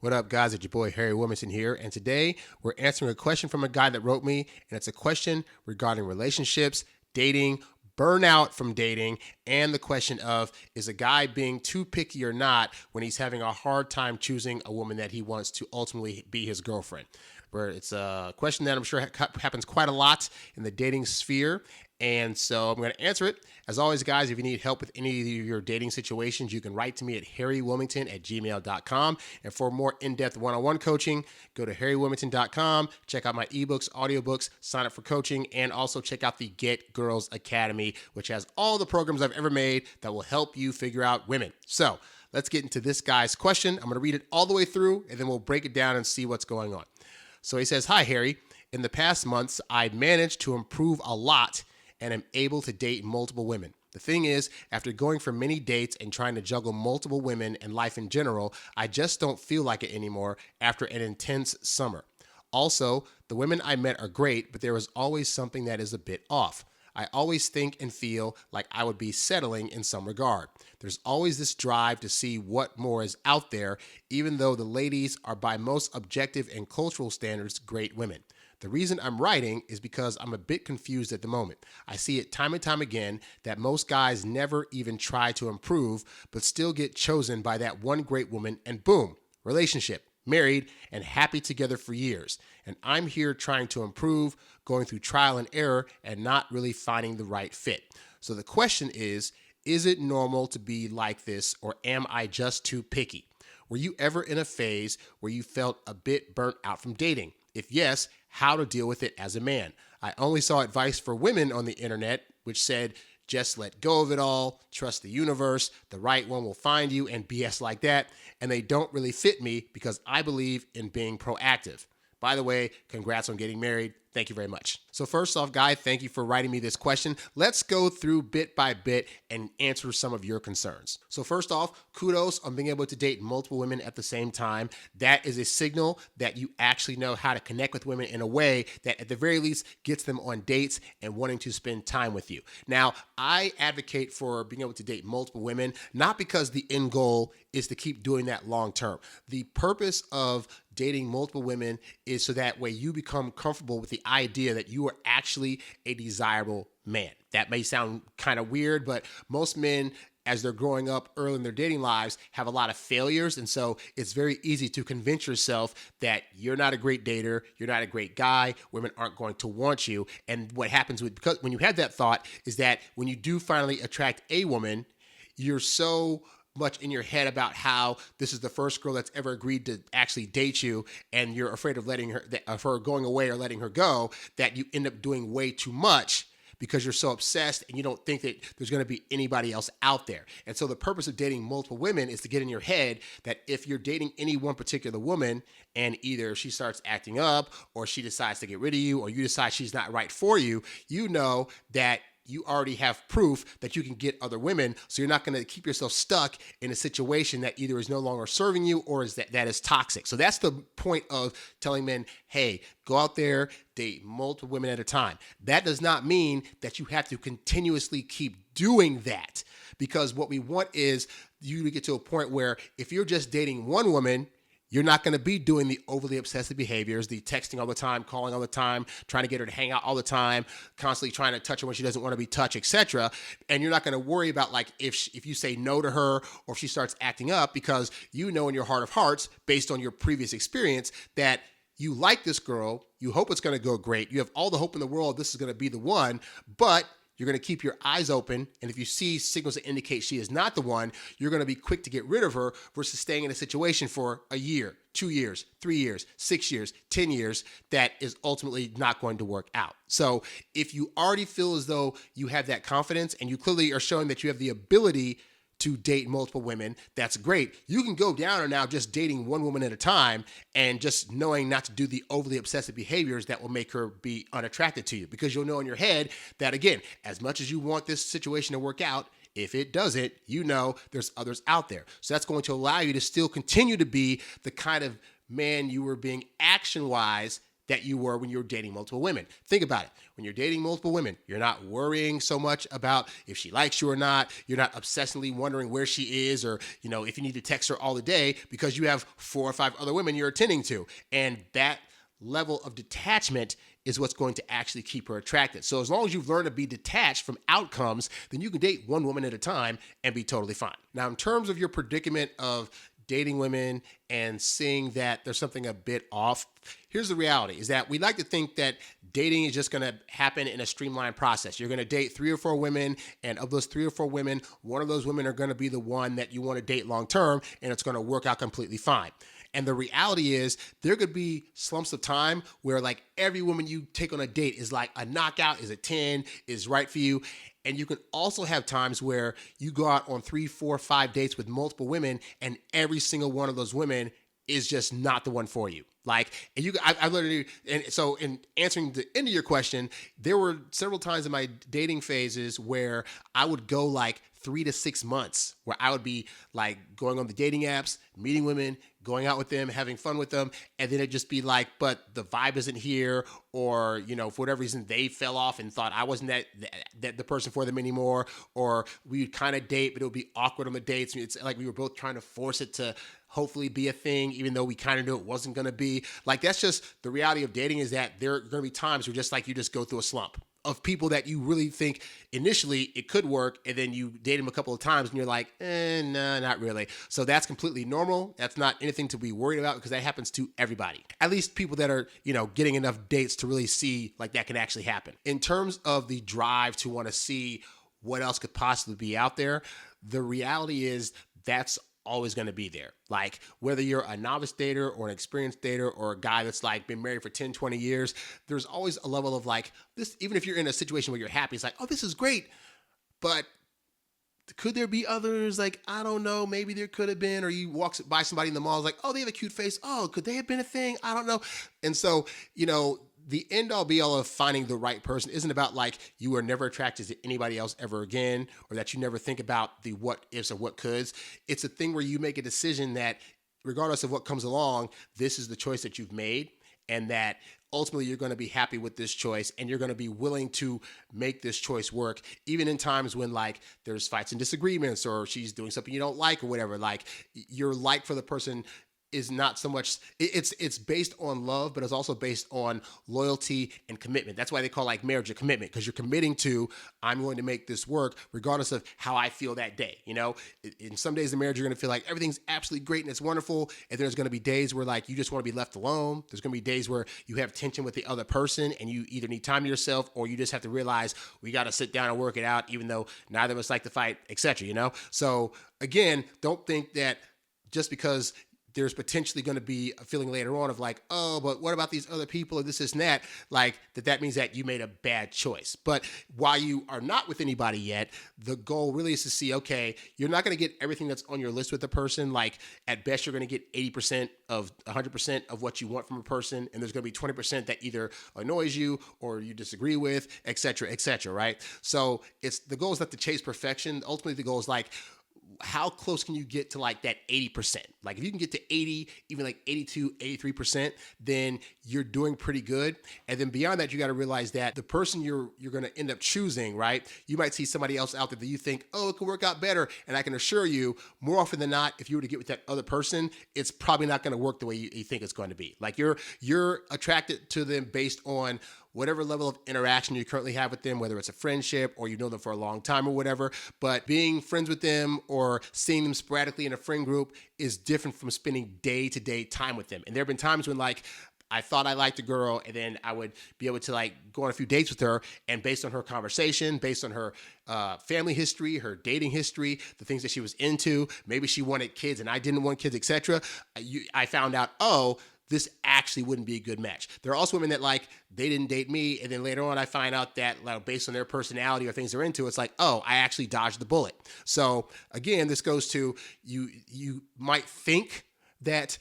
What up, guys? It's your boy HarryWilmington here, and today we're answering a question from a guy that wrote me, and it's a question regarding relationships, dating, burnout from dating, and the question of, is a guy being too picky or not when he's having a hard time choosing a woman that he wants to ultimately be his girlfriend? Where it's a question that I'm sure happens quite a lot in the dating sphere. And so I'm going to answer it. As always, guys, if you need help with any of your dating situations, you can write to me at HarryWilmington@gmail.com. And for more in-depth one-on-one coaching, go to HarryWilmington.com, check out my ebooks, audiobooks, sign up for coaching, and also check out the Get Girls Academy, which has all the programs I've ever made that will help you figure out women. So let's get into this guy's question. I'm going to read it all the way through, and then we'll break it down and see what's going on. So he says, "Hi, Harry. In the past months, I managed to improve a lot and am able to date multiple women. The thing is, after going for many dates and trying to juggle multiple women and life in general, I just don't feel like it anymore after an intense summer. Also, the women I met are great, but there is always something that is a bit off. I always think and feel like I would be settling in some regard. There's always this drive to see what more is out there, even though the ladies are by most objective and cultural standards great women. The reason I'm writing is because I'm a bit confused at the moment. I see it time and time again that most guys never even try to improve, but still get chosen by that one great woman and boom, relationship, married, and happy together for years. And I'm here trying to improve, going through trial and error, and not really finding the right fit. So the question is it normal to be like this, or am I just too picky? Were you ever in a phase where you felt a bit burnt out from dating? If yes, how to deal with it as a man? I only saw advice for women on the internet, which said, just let go of it all, trust the universe, the right one will find you, and BS like that. And they don't really fit me because I believe in being proactive. By the way, congrats on getting married. Thank you very much." So first off, Guy, thank you for writing me this question. Let's go through bit by bit and answer some of your concerns. So first off, kudos on being able to date multiple women at the same time. That is a signal that you actually know how to connect with women in a way that at the very least gets them on dates and wanting to spend time with you. Now, I advocate for being able to date multiple women, not because the end goal is to keep doing that long term. The purpose of dating multiple women is so that way you become comfortable with the idea that you are actually a desirable man. That may sound kind of weird, but most men, as they're growing up early in their dating lives, have a lot of failures. And so it's very easy to convince yourself that you're not a great dater, you're not a great guy, women aren't going to want you. And what happens because when you have that thought is that when you do finally attract a woman, you're so much in your head about how this is the first girl that's ever agreed to actually date you, and you're afraid of her going away or letting her go, that you end up doing way too much because you're so obsessed and you don't think that there's going to be anybody else out there. And so the purpose of dating multiple women is to get in your head that if you're dating any one particular woman and either she starts acting up or she decides to get rid of you or you decide she's not right for you, you know that you already have proof that you can get other women, so you're not going to keep yourself stuck in a situation that either is no longer serving you or is that is toxic. So that's the point of telling men, hey, go out there, date multiple women at a time. That does not mean that you have to continuously keep doing that, because what we want is you to get to a point where if you're just dating one woman, you're not going to be doing the overly obsessive behaviors, the texting all the time, calling all the time, trying to get her to hang out all the time, constantly trying to touch her when she doesn't want to be touched, etc. And you're not going to worry about like if you say no to her or if she starts acting up, because you know in your heart of hearts, based on your previous experience, that you like this girl, you hope it's going to go great, you have all the hope in the world this is going to be the one, but you're going to keep your eyes open, and if you see signals that indicate she is not the one, you're going to be quick to get rid of her versus staying in a situation for a year, 2 years, 3 years, 6 years, 10 years that is ultimately not going to work out. So if you already feel as though you have that confidence and you clearly are showing that you have the ability to date multiple women, that's great. You can go down and now just dating one woman at a time and just knowing not to do the overly obsessive behaviors that will make her be unattracted to you, because you'll know in your head that, again, as much as you want this situation to work out, if it doesn't, you know there's others out there. So that's going to allow you to still continue to be the kind of man you were being action-wise that you were when you were dating multiple women. Think about it. When you're dating multiple women, you're not worrying so much about if she likes you or not. You're not obsessively wondering where she is or, if you need to text her all the day because you have 4 or 5 other women you're attending to. And that level of detachment is what's going to actually keep her attracted. So as long as you've learned to be detached from outcomes, then you can date one woman at a time and be totally fine. Now, in terms of your predicament of dating women and seeing that there's something a bit off, here's the reality is that we like to think that dating is just going to happen in a streamlined process. You're going to date 3 or 4 women, and of those 3 or 4 women, one of those women are going to be the one that you want to date long term, and it's going to work out completely fine. And the reality is there could be slumps of time where like every woman you take on a date is like a knockout, is a 10, is right for you. And you can also have times where you go out on 3, 4, 5 dates with multiple women and every single one of those women is just not the one for you. Like, and I literally, and so in answering the end of your question, there were several times in my dating phases where I would go like 3 to 6 months where I would be like going on the dating apps, meeting women, going out with them, having fun with them. And then it'd just be like, but the vibe isn't here. Or, for whatever reason, they fell off and thought I wasn't that the person for them anymore. Or we'd kind of date, but it would be awkward on the dates. It's like we were both trying to force it to hopefully be a thing, even though we kind of knew it wasn't going to be. Like, that's just the reality of dating, is that there are going to be times where just like you just go through a slump of people that you really think initially it could work, and then you date them a couple of times and you're like, no, not really. So that's completely normal. That's not anything to be worried about because that happens to everybody. At least people that are, getting enough dates to really see like that can actually happen. In terms of the drive to want to see what else could possibly be out there, the reality is that's always going to be there. Like, whether you're a novice dater or an experienced dater or a guy that's like been married for 10, 20 years, there's always a level of like this, even if you're in a situation where you're happy, it's like, oh, this is great. But could there be others? Like, I don't know, maybe there could have been, or you walk by somebody in the mall, it's like, oh, they have a cute face. Oh, could they have been a thing? I don't know. And so, the end all be all of finding the right person isn't about like you are never attracted to anybody else ever again, or that you never think about the what ifs or what coulds. It's a thing where you make a decision that regardless of what comes along, this is the choice that you've made, and that ultimately you're going to be happy with this choice and you're going to be willing to make this choice work, even in times when like there's fights and disagreements or she's doing something you don't like or whatever. Like, your like for the person is not so much, it's based on love, but it's also based on loyalty and commitment. That's why they call like marriage a commitment, because you're committing to, I'm going to make this work regardless of how I feel that day. In some days in marriage, you're going to feel like everything's absolutely great and it's wonderful. And there's going to be days where like you just want to be left alone. There's going to be days where you have tension with the other person and you either need time to yourself or you just have to realize we got to sit down and work it out, even though neither of us like to fight, etc. So again, don't think that just because there's potentially going to be a feeling later on of like, oh, but what about these other people or this and that? Like that means that you made a bad choice. But while you are not with anybody yet, the goal really is to see, okay, you're not going to get everything that's on your list with a person. Like, at best, you're going to get 80% of 100% of what you want from a person. And there's going to be 20% that either annoys you or you disagree with, et cetera, right? So the goal is not to chase perfection. Ultimately, the goal is like, how close can you get to like that 80%? Like, if you can get to 80, even like 82, 83%, then you're doing pretty good. And then beyond that, you got to realize that the person you're going to end up choosing, right? You might see somebody else out there that you think, oh, it can work out better. And I can assure you, more often than not, if you were to get with that other person, it's probably not going to work the way you think it's going to be. Like, you're attracted to them based on whatever level of interaction you currently have with them, whether it's a friendship or you know them for a long time or whatever. But being friends with them or seeing them sporadically in a friend group is different from spending day-to-day time with them. And there have been times when like I thought I liked a girl, and then I would be able to like go on a few dates with her, and based on her conversation, based on her family history, her dating history, the things that she was into, maybe she wanted kids and I didn't want kids, etc. I found out, oh, this actually wouldn't be a good match. There are also women that like, they didn't date me, and then later on I find out that like, based on their personality or things they're into, it's like, oh, I actually dodged the bullet. So again, this goes to you might think that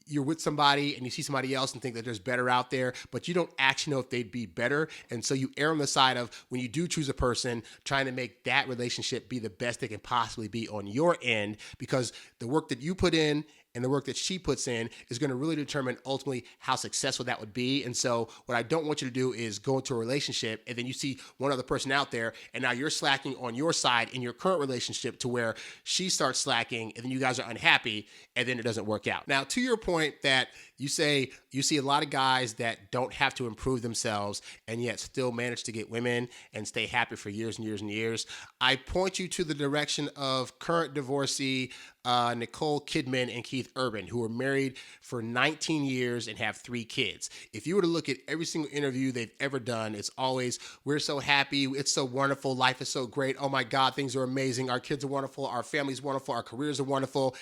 you're with somebody and you see somebody else and think that there's better out there, but you don't actually know if they'd be better. And so you err on the side of, when you do choose a person, trying to make that relationship be the best it can possibly be on your end, because the work that you put in and the work that she puts in is going to really determine ultimately how successful that would be. And so what I don't want you to do is go into a relationship and then you see one other person out there and now you're slacking on your side in your current relationship to where she starts slacking and then you guys are unhappy and then it doesn't work out. Now, to your point that you say you see a lot of guys that don't have to improve themselves and yet still manage to get women and stay happy for years and years and years, I point you to the direction of current divorcee Nicole Kidman and Keith Urban, who are married for 19 years and have 3 kids. If you were to look at every single interview they've ever done, it's always, we're so happy, it's so wonderful, life is so great, oh my God, things are amazing, our kids are wonderful, our family's wonderful, our careers are wonderful.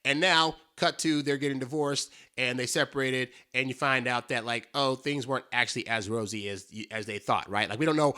And now, cut to, they're getting divorced and they separated and you find out that like, oh, things weren't actually as rosy as they thought, right? Like we don't know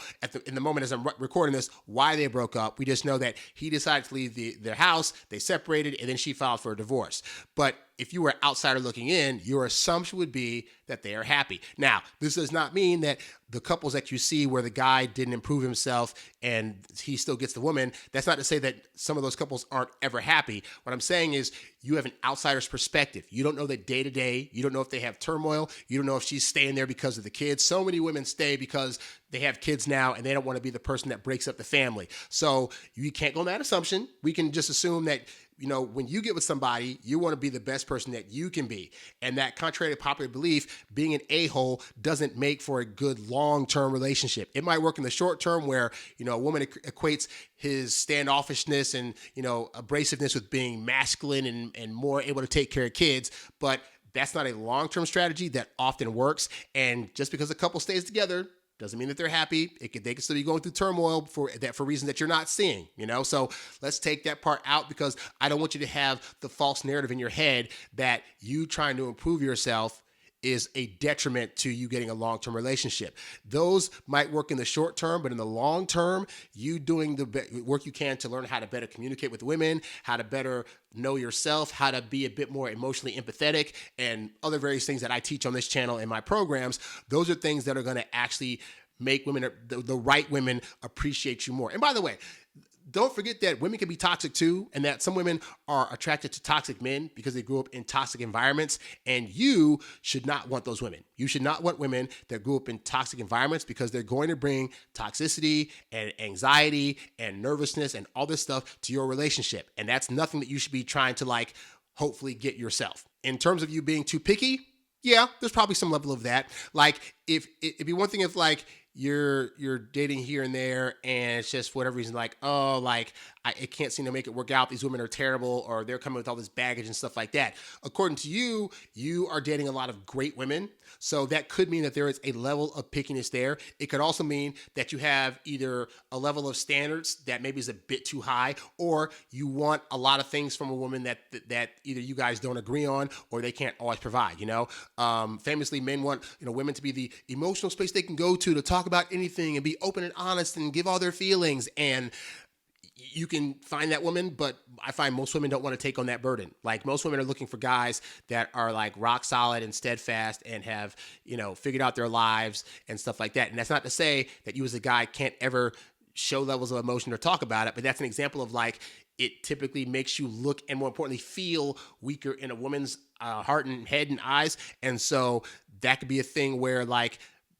in the moment as I'm recording this why they broke up. We just know that he decided to leave their house, they separated, and then she filed for a divorce. But if you were an outsider looking in, your assumption would be that they are happy. Now, this does not mean that the couples that you see where the guy didn't improve himself and he still gets the woman, that's not to say that some of those couples aren't ever happy. What I'm saying is you have an outsider's perspective. You don't know the day to day. You don't know if they have turmoil. You don't know if she's staying there because of the kids. So many women stay because they have kids now and they don't want to be the person that breaks up the family. So you can't go on that assumption. We can just assume that, you know, when you get with somebody, you want to be the best person that you can be. And that, contrary to popular belief, being an a-hole doesn't make for a good long-term relationship. It might work in the short term where, you know, a woman equates his standoffishness and, you know, abrasiveness with being masculine and more able to take care of kids. But that's not a long-term strategy that often works. And just because a couple stays together doesn't mean that they're happy. They can still be going through turmoil for reasons that you're not seeing, you know? So let's take that part out because I don't want you to have the false narrative in your head that you trying to improve yourself is a detriment to you getting a long-term relationship. Those might work in the short term, but in the long term, you doing the work you can to learn how to better communicate with women, how to better know yourself, how to be a bit more emotionally empathetic, and other various things that I teach on this channel in my programs. Those are things that are going to actually make women, the right women, appreciate you more. And by the way, don't forget that women can be toxic too, and that some women are attracted to toxic men because they grew up in toxic environments, and you should not want those women. You should not want women that grew up in toxic environments because they're going to bring toxicity and anxiety and nervousness and all this stuff to your relationship. And that's nothing that you should be trying to like hopefully get yourself. In terms of you being too picky, yeah, there's probably some level of that. Like if it'd be one thing if like you're dating here and there and it's just for whatever reason like, oh, like it can't seem to make it work out. These women are terrible or they're coming with all this baggage and stuff like that. According to you, you are dating a lot of great women. So that could mean that there is a level of pickiness there. It could also mean that you have either a level of standards that maybe is a bit too high, or you want a lot of things from a woman that either you guys don't agree on or they can't always provide, you know? Famously, men want, you know, women to be the emotional space they can go to talk about anything and be open and honest and give all their feelings. And you can find that woman, but I find most women don't want to take on that burden. Like most women are looking for guys that are like rock solid and steadfast and have, you know, figured out their lives and stuff like that. And that's not to say that you as a guy can't ever show levels of emotion or talk about it, but that's an example of like, it typically makes you look and more importantly, feel weaker in a woman's heart and head and eyes. And so that could be a thing where like,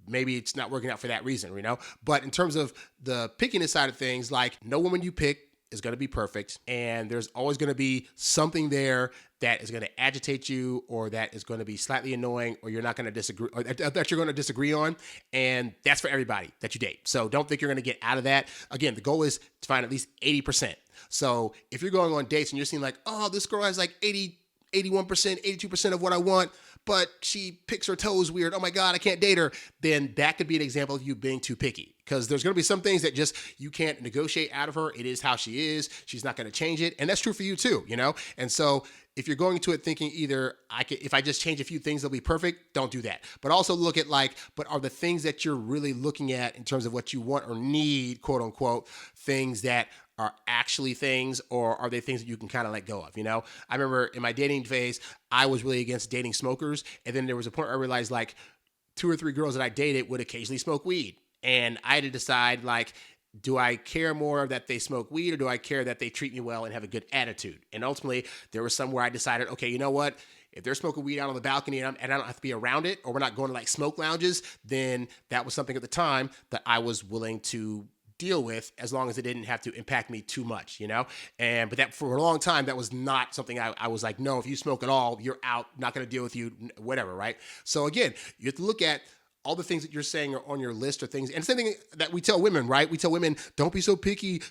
maybe it's not working out for that reason, you know? But in terms of the pickiness side of things, like no woman you pick is going to be perfect. And there's always going to be something there that is going to agitate you or that is going to be slightly annoying or you're not going to disagree or that you're going to disagree on. And that's for everybody that you date. So don't think you're going to get out of that. Again, the goal is to find at least 80%. So if you're going on dates and you're seeing like, oh, this girl has like 81%, 82% of what I want, but she picks her toes weird. Oh my God, I can't date her. Then that could be an example of you being too picky because there's going to be some things that just you can't negotiate out of her. It is how she is. She's not going to change it. And that's true for you too, you know? And so if you're going into it thinking either if I just change a few things, they'll be perfect, don't do that. But also look at like, but are the things that you're really looking at in terms of what you want or need, quote unquote, things that are actually things, or are they things that you can kind of let go of, you know? I remember in my dating phase, I was really against dating smokers. And then there was a point where I realized like 2 or 3 girls that I dated would occasionally smoke weed. And I had to decide like, Do I care more that they smoke weed, or do I care that they treat me well and have a good attitude? And ultimately, there was some where I decided, okay, you know what? If they're smoking weed out on the balcony and I don't have to be around it, or we're not going to like smoke lounges, then that was something at the time that I was willing to deal with, as long as it didn't have to impact me too much, but that for a long time, that was not something I was like, no, if you smoke at all, you're out, not going to deal with you, whatever, right? So again, you have to look at all the things that you're saying are on your list, or things, and same thing that we tell women, right? We tell women, don't be so picky.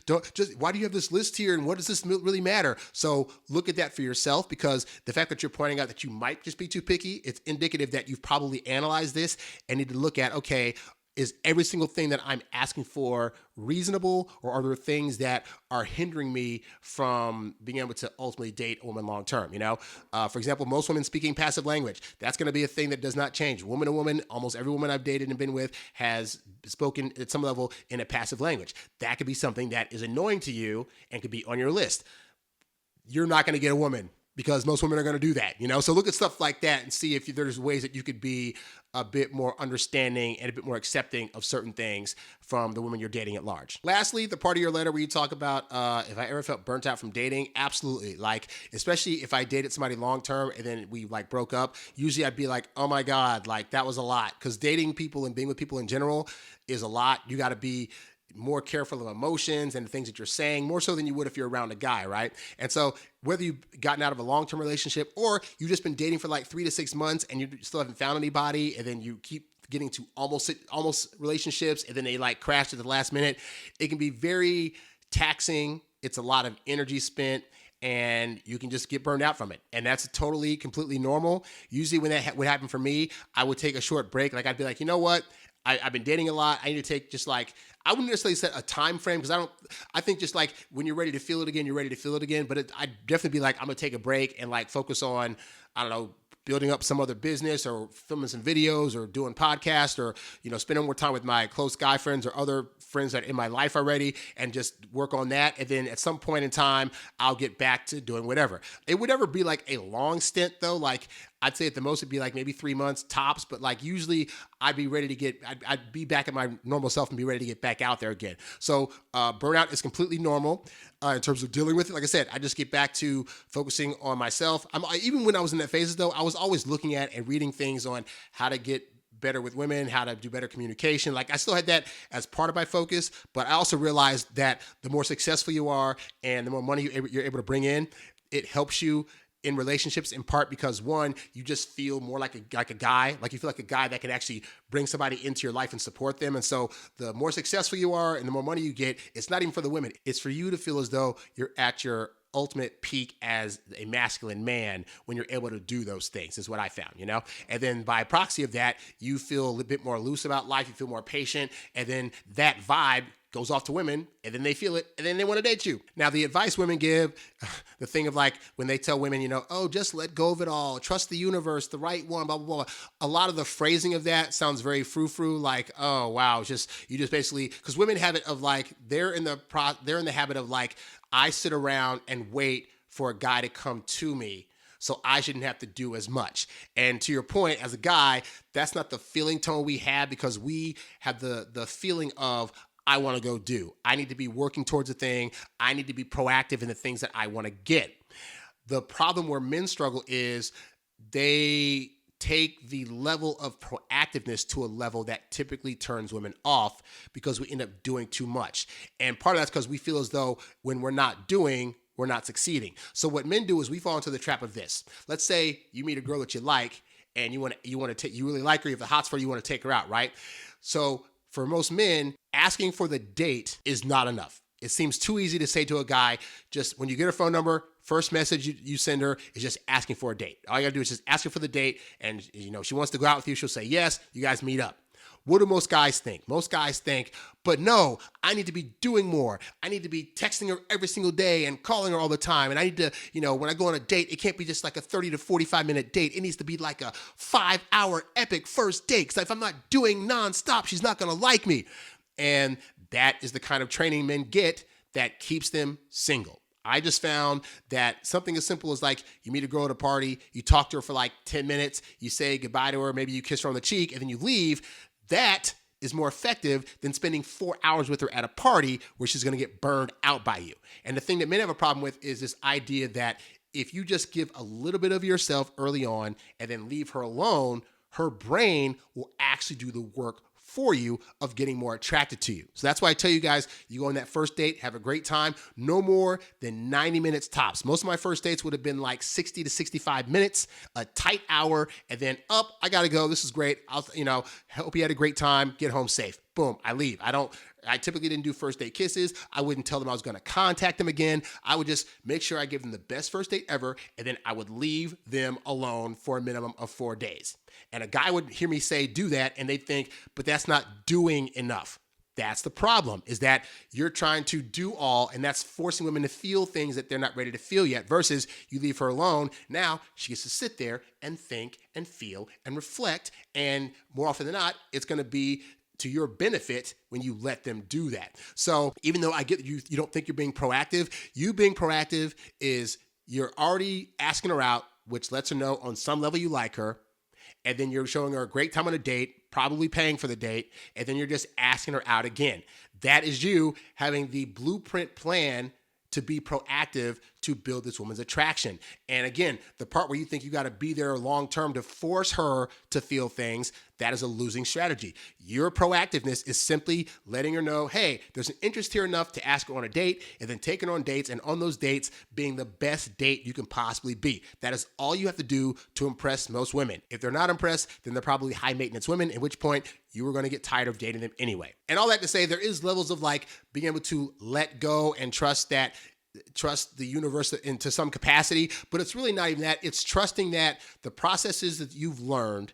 Why do you have this list here? And what does this really matter? So look at that for yourself, because the fact that you're pointing out that you might just be too picky, it's indicative that you've probably analyzed this and need to look at, okay, is every single thing that I'm asking for reasonable, or are there things that are hindering me from being able to ultimately date a woman long term? For example, most women speaking passive language. That's going to be a thing that does not change. Woman to woman, almost every woman I've dated and been with has spoken at some level in a passive language. That could be something that is annoying to you and could be on your list. You're not going to get a woman, because most women are going to do that, So look at stuff like that and see if there's ways that you could be a bit more understanding and a bit more accepting of certain things from the women you're dating at large. Lastly, the part of your letter where you talk about if I ever felt burnt out from dating, absolutely. Like, especially if I dated somebody long term and then we like broke up, usually I'd be like, oh my God, like that was a lot. Because dating people and being with people in general is a lot. You got to be more careful of emotions and the things that you're saying, more so than you would if you're around a guy, right? And so whether you've gotten out of a long-term relationship, or you've just been dating for like 3 to 6 months and you still haven't found anybody, and then you keep getting to almost relationships, and then they like crash at the last minute, it can be very taxing. It's a lot of energy spent, and you can just get burned out from it. And that's totally, completely normal. Usually when that would happen for me, I would take a short break. Like I'd be like, you know what? I've been dating a lot. I need to take just like, I wouldn't necessarily set a time frame, because I think just like when you're ready to feel it again, you're ready to feel it again. But I'd definitely be like, I'm going to take a break and like focus on, I don't know, building up some other business, or filming some videos, or doing podcasts, or, spending more time with my close guy friends or other friends that are in my life already, and just work on that. And then at some point in time, I'll get back to doing whatever. It would never be like a long stint though. Like I'd say at the most it'd be like maybe 3 months tops, but like usually I'd be ready to I'd be back at my normal self and be ready to get back out there again. So burnout is completely normal in terms of dealing with it. Like I said, I just get back to focusing on myself. Even when I was in that phases though, I was always looking at and reading things on how to get better with women, how to do better communication. Like I still had that as part of my focus, but I also realized that the more successful you are and the more money you're able to bring in, it helps you in relationships, in part because one, you just feel more like a guy, like you feel like a guy that can actually bring somebody into your life and support them. And so the more successful you are and the more money you get, it's not even for the women. It's for you to feel as though you're at your ultimate peak as a masculine man when you're able to do those things, is what I found, And then by proxy of that, you feel a little bit more loose about life, you feel more patient, and then that vibe goes off to women, and then they feel it, and then they want to date you. Now, the advice women give, the thing of like when they tell women, oh, just let go of it all, trust the universe, the right one, blah, blah, blah. A lot of the phrasing of that sounds very frou-frou, like, oh, wow, you just basically, because women have it of like, they're in the habit of like, I sit around and wait for a guy to come to me, so I shouldn't have to do as much. And to your point, as a guy, that's not the feeling tone we have, because we have the feeling of, I want to go do. I need to be working towards a thing. I need to be proactive in the things that I want to get. The problem where men struggle is they take the level of proactiveness to a level that typically turns women off, because we end up doing too much. And part of that's because we feel as though when we're not doing, we're not succeeding. So what men do is we fall into the trap of this. Let's say you meet a girl that you like, and you really like her, you have the hots for her, you want to take her out, right? So for most men, asking for the date is not enough. It seems too easy to say to a guy, just when you get her phone number, first message you send her is just asking for a date. All you gotta do is just ask her for the date, and she wants to go out with you, she'll say yes, you guys meet up. What do most guys think? Most guys think, but no, I need to be doing more. I need to be texting her every single day and calling her all the time. And I need to, when I go on a date, it can't be just like a 30 to 45 minute date. It needs to be like a 5-hour epic first date. Because if I'm not doing nonstop, she's not gonna like me. And that is the kind of training men get that keeps them single. I just found that something as simple as like you meet a girl at a party, you talk to her for like 10 minutes, you say goodbye to her, maybe you kiss her on the cheek, and then you leave. That is more effective than spending 4 hours with her at a party where she's going to get burned out by you. And the thing that men have a problem with is this idea that if you just give a little bit of yourself early on and then leave her alone, her brain will actually do the work for you of getting more attracted to you. So that's why I tell you guys, you go on that first date, have a great time, no more than 90 minutes tops. Most of my first dates would have been like 60 to 65 minutes, a tight hour, and then I gotta go. This is great. Hope you had a great time. Get home safe. Boom, I leave. I typically didn't do first date kisses. I wouldn't tell them I was going to contact them again. I would just make sure I give them the best first date ever, and then I would leave them alone for a minimum of 4 days. And a guy would hear me say, do that, and they'd think, but that's not doing enough. That's the problem, is that you're trying to do all, and that's forcing women to feel things that they're not ready to feel yet, versus you leave her alone. Now she gets to sit there and think and feel and reflect, and more often than not, it's going to be to your benefit when you let them do that. So even though I get you don't think you're being proactive, you being proactive is you're already asking her out, which lets her know on some level you like her, and then you're showing her a great time on a date, probably paying for the date, and then you're just asking her out again. That is you having the blueprint plan to be proactive to build this woman's attraction. And again, the part where you think you got to be there long term to force her to feel things, that is a losing strategy. Your proactiveness is simply letting her know, hey, there's an interest here enough to ask her on a date, and then taking her on dates, and on those dates being the best date you can possibly be. That is all you have to do to impress most women. If they're not impressed, then they're probably high maintenance women, at which point you are going to get tired of dating them anyway. And all that to say, there is levels of like being able to let go and trust the universe into some capacity, but it's really not even that. It's trusting that the processes that you've learned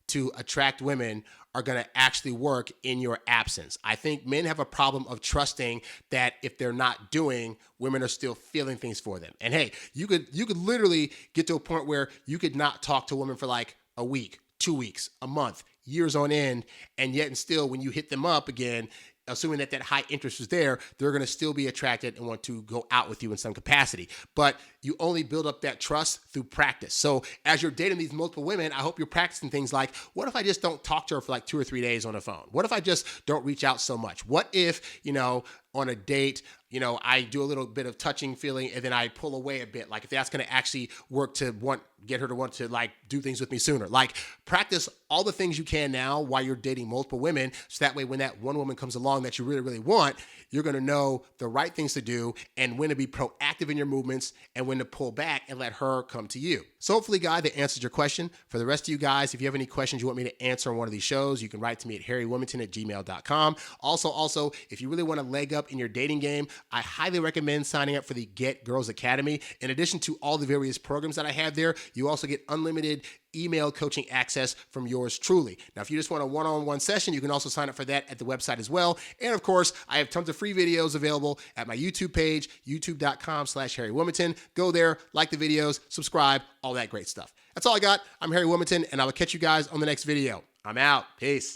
to attract women are going to actually work in your absence. I think men have a problem of trusting that if they're not doing, women are still feeling things for them. And hey, you could literally get to a point where you could not talk to a woman for like a week, 2 weeks, a month, years on end, and yet and still when you hit them up again, assuming that high interest is there, they're going to still be attracted and want to go out with you in some capacity. But you only build up that trust through practice. So as you're dating these multiple women, I hope you're practicing things like, what if I just don't talk to her for like 2 or 3 days on the phone? What if I just don't reach out so much? What if, on a date, I do a little bit of touching, feeling, and then I pull away a bit. Like if that's going to actually work to get her to want to like do things with me sooner. Like practice all the things you can now while you're dating multiple women. So that way, when that one woman comes along that you really, really want, you're going to know the right things to do and when to be proactive in your movements and when to pull back and let her come to you. So hopefully, guy, that answers your question. For the rest of you guys, if you have any questions you want me to answer on one of these shows, you can write to me at HarryWilmington@gmail.com. Also, if you really want to leg up in your dating game, I highly recommend signing up for the Get Girls Academy. In addition to all the various programs that I have there, you also get unlimited email coaching access from yours truly. Now, if you just want a one-on-one session, you can also sign up for that at the website as well. And of course, I have tons of free videos available at my YouTube page, youtube.com/HarryWilmington. Go there, like the videos, subscribe, all that great stuff. That's all I got. I'm Harry Wilmington, and I will catch you guys on the next video. I'm out. Peace.